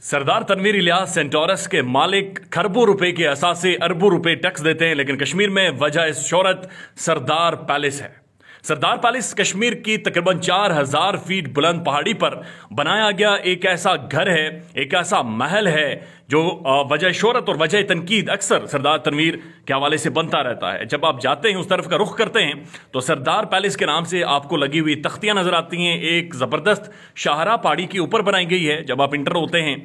सरदार Tanveer Ilyas Centaurus के मालिक खरबों रुपए के असासे अरबों रुपए टैक्स देते हैं, लेकिन कश्मीर में वजह शोहरत सरदार पैलेस है। सरदार पैलेस कश्मीर की तकरीबन 4000 फीट बुलंद पहाड़ी पर बनाया गया एक ऐसा घर है, एक ऐसा महल है जो वजह शोहरत और वजह तनकीद अक्सर सरदार तनवीर के हवाले से बनता रहता है। जब आप जाते हैं, उस तरफ का रुख करते हैं, तो सरदार पैलेस के नाम से आपको लगी हुई तख्तियां नजर आती हैं। एक जबरदस्त शाहरा पहाड़ी के ऊपर बनाई गई है। जब आप इंटर होते हैं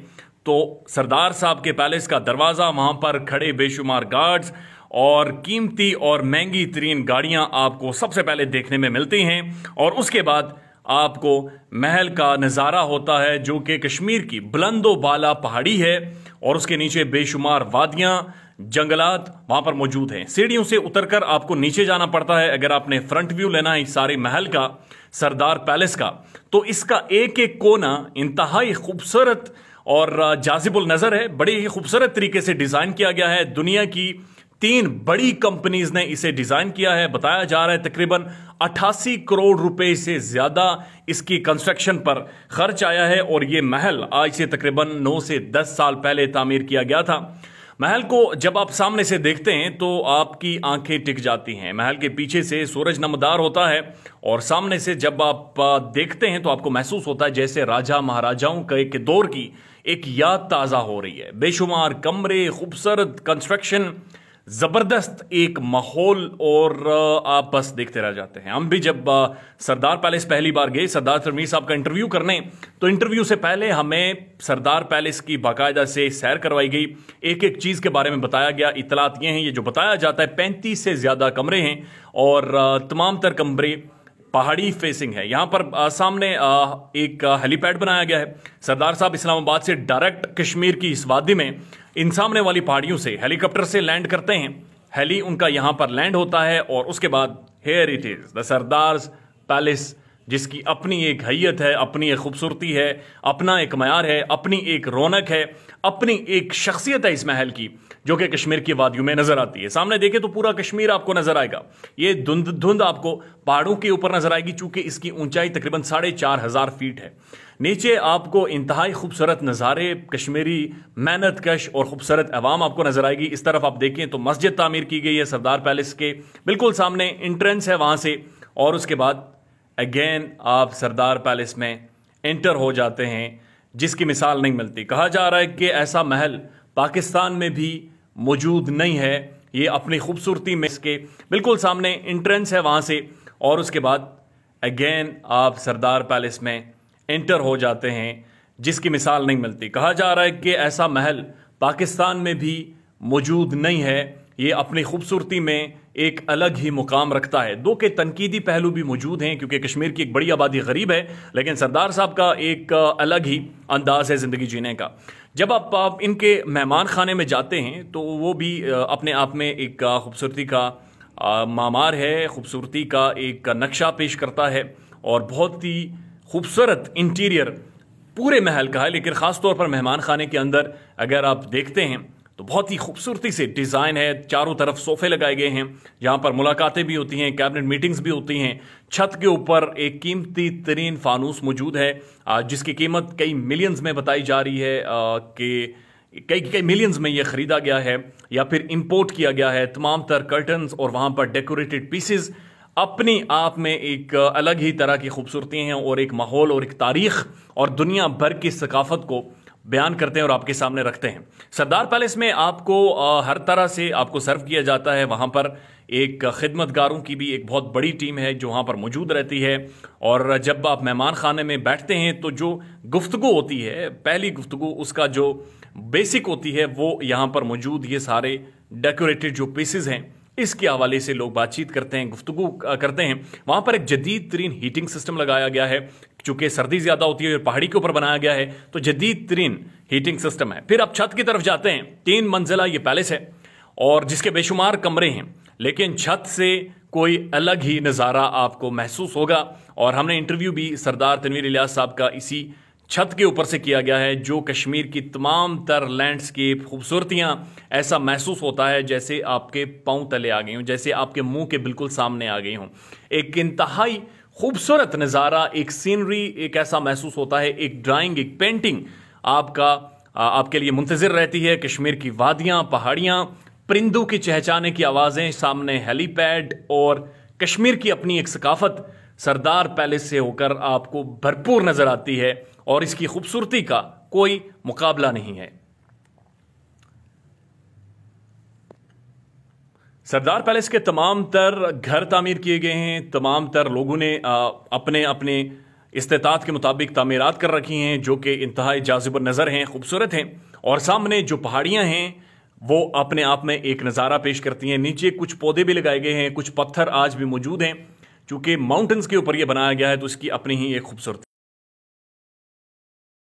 तो सरदार साहब के पैलेस का दरवाजा, वहां पर खड़े बेशुमार गार्ड्स और कीमती और महंगी तरीन गाड़ियां आपको सबसे पहले देखने में मिलती हैं, और उसके बाद आपको महल का नज़ारा होता है जो कि कश्मीर की बुलंदो बाला पहाड़ी है, और उसके नीचे बेशुमार वादियां, जंगलात वहां पर मौजूद हैं। सीढ़ियों से उतरकर आपको नीचे जाना पड़ता है। अगर आपने फ्रंट व्यू लेना है इस सारे महल का, सरदार पैलेस का, तो इसका एक एक कोना इंतहाई खूबसूरत और जाजिबुल नजर है। बड़ी ही खूबसूरत तरीके से डिजाइन किया गया है। दुनिया की 3 बड़ी कंपनीज ने इसे डिजाइन किया है। बताया जा रहा है तकरीबन 88 करोड़ रुपए से ज्यादा इसकी कंस्ट्रक्शन पर खर्च आया है, और यह महल आज से तकरीबन 9 से 10 साल पहले तामीर किया गया था। महल को जब आप सामने से देखते हैं तो आपकी आंखें टिक जाती हैं। महल के पीछे से सूरज नमदार होता है, और सामने से जब आप देखते हैं तो आपको महसूस होता है जैसे राजा महाराजाओं के दौर की एक याद ताजा हो रही है। बेशुमार कमरे, खूबसूरत कंस्ट्रक्शन, जबरदस्त एक माहौल, और आप बस देखते रह जाते हैं। हम भी जब सरदार पैलेस पहली बार गए सरदार तनवीर साहब का इंटरव्यू करने, तो इंटरव्यू से पहले हमें सरदार पैलेस की बाकायदा से सैर करवाई गई। एक एक चीज के बारे में बताया गया। इतलात ये हैं, ये जो बताया जाता है 35 से ज्यादा कमरे हैं, और तमाम तर कमरे पहाड़ी फेसिंग है। यहां पर सामने एक हेलीपैड बनाया गया है। सरदार साहब इस्लामाबाद से डायरेक्ट कश्मीर की इस वादी में इन सामने वाली पहाड़ियों से हेलीकॉप्टर से लैंड करते हैं। हेली उनका यहां पर लैंड होता है, और उसके बाद here it is the Sardar's palace, जिसकी अपनी एक हैयत है, अपनी एक खूबसूरती है, अपना एक मयार है, अपनी एक रौनक है, अपनी एक शख्सियत है इस महल की, जो कि कश्मीर की वादियों में नजर आती है। सामने देखें तो पूरा कश्मीर आपको नजर आएगा। ये धुंध आपको पहाड़ों के ऊपर नजर आएगी, चूंकि इसकी ऊंचाई तकरीबन 4500 फीट है। नीचे आपको इंतहाई खूबसूरत नज़ारे, कश्मीरी मेहनत कश और खूबसूरत अवाम आपको नजर आएगी। इस तरफ आप देखें तो मस्जिद तामीर की गई है सरदार पैलेस के बिल्कुल सामने, एंट्रेंस है वहां से, और उसके बाद अगेन आप सरदार पैलेस में एंटर हो जाते हैं, जिसकी मिसाल नहीं मिलती। कहा जा रहा है कि ऐसा महल पाकिस्तान में भी मौजूद नहीं है। ये अपनी खूबसूरती में इसके बिल्कुल सामने एंट्रेंस है वहां से, और उसके बाद अगेन आप सरदार पैलेस में एंटर हो जाते हैं, जिसकी मिसाल नहीं मिलती। कहा जा रहा है कि ऐसा महल पाकिस्तान में भी मौजूद नहीं है। ये अपनी खूबसूरती में एक अलग ही मुकाम रखता है। दो के तनकीदी पहलू भी मौजूद हैं, क्योंकि कश्मीर की एक बड़ी आबादी गरीब है, लेकिन सरदार साहब का एक अलग ही अंदाज है ज़िंदगी जीने का। जब आप इनके मेहमान खाने में जाते हैं तो वो भी अपने आप में एक खूबसूरती का मामार है, खूबसूरती का एक नक्शा पेश करता है, और बहुत ही खूबसूरत इंटीरियर पूरे महल का है। लेकिन ख़ास तौर पर मेहमान खाने के अंदर अगर आप देखते हैं तो बहुत ही खूबसूरती से डिज़ाइन है। चारों तरफ सोफे लगाए गए हैं, जहां पर मुलाकातें भी होती हैं, कैबिनेट मीटिंग्स भी होती हैं। छत के ऊपर एक कीमती तरीन फानूस मौजूद है, जिसकी कीमत कई मिलियंस में बताई जा रही है, कि कई मिलियंस में यह खरीदा गया है या फिर इंपोर्ट किया गया है। तमाम तर कर्टन्स और वहां पर डेकोरेटेड पीसेस अपनी आप में एक अलग ही तरह की खूबसूरती हैं, और एक माहौल और एक तारीख और दुनिया भर की सकाफत को बयान करते हैं और आपके सामने रखते हैं। सरदार पैलेस में आपको हर तरह से आपको सर्व किया जाता है। वहाँ पर एक खिदमतगारों की भी एक बहुत बड़ी टीम है जो वहाँ पर मौजूद रहती है, और जब आप मेहमान खाने में बैठते हैं तो जो गुफ्तगू होती है, पहली गुफ्तगू उसका जो बेसिक होती है, वो यहाँ पर मौजूद ये सारे डेकोरेटेड जो पीसेज हैं, इसके हवाले से लोग बातचीत करते हैं, गुफ्तगू करते हैं। वहाँ पर एक जदीद तरीन हीटिंग सिस्टम लगाया गया है, चूंकि सर्दी ज्यादा होती है और पहाड़ी के ऊपर बनाया गया है, तो जदीद तरीन हीटिंग सिस्टम है। फिर आप छत की तरफ जाते हैं, 3 मंजिला ये पैलेस है, और जिसके बेशुमार कमरे हैं, लेकिन छत से कोई अलग ही नज़ारा आपको महसूस होगा। और हमने इंटरव्यू भी सरदार तनवीर इलियास साहब का इसी छत के ऊपर से किया गया है, जो कश्मीर की तमाम तर लैंडस्केप खूबसूरतियां, ऐसा महसूस होता है जैसे आपके पांव तले आ गई हों, जैसे आपके मुंह के बिल्कुल सामने आ गई हों। एक इंतहाई खूबसूरत नज़ारा, एक सीनरी, एक ऐसा महसूस होता है, एक ड्राइंग, एक पेंटिंग आपका आपके लिए मुंतज़िर रहती है। कश्मीर की वादियाँ, पहाड़ियाँ, परिंदों की चहचहाने की आवाज़ें, सामने हेलीपैड और कश्मीर की अपनी एक सकाफत सरदार पैलेस से होकर आपको भरपूर नज़र आती है और इसकी खूबसूरती का कोई मुकाबला नहीं है। सरदार पैलेस के तमाम तर घर तामीर किए गए हैं। तमाम तर लोगों ने अपने अपने इस्तेताअत के मुताबिक तामीरात कर रखी हैं, जो कि इंतहाई जाज़िब नज़र हैं, खूबसूरत हैं। और सामने जो पहाड़ियाँ हैं वो अपने आप में एक नज़ारा पेश करती हैं। नीचे कुछ पौधे भी लगाए गए हैं, कुछ पत्थर आज भी मौजूद हैं। चूँकि माउंटेन्स के ऊपर ये बनाया गया है तो इसकी अपनी ही एक खूबसूरती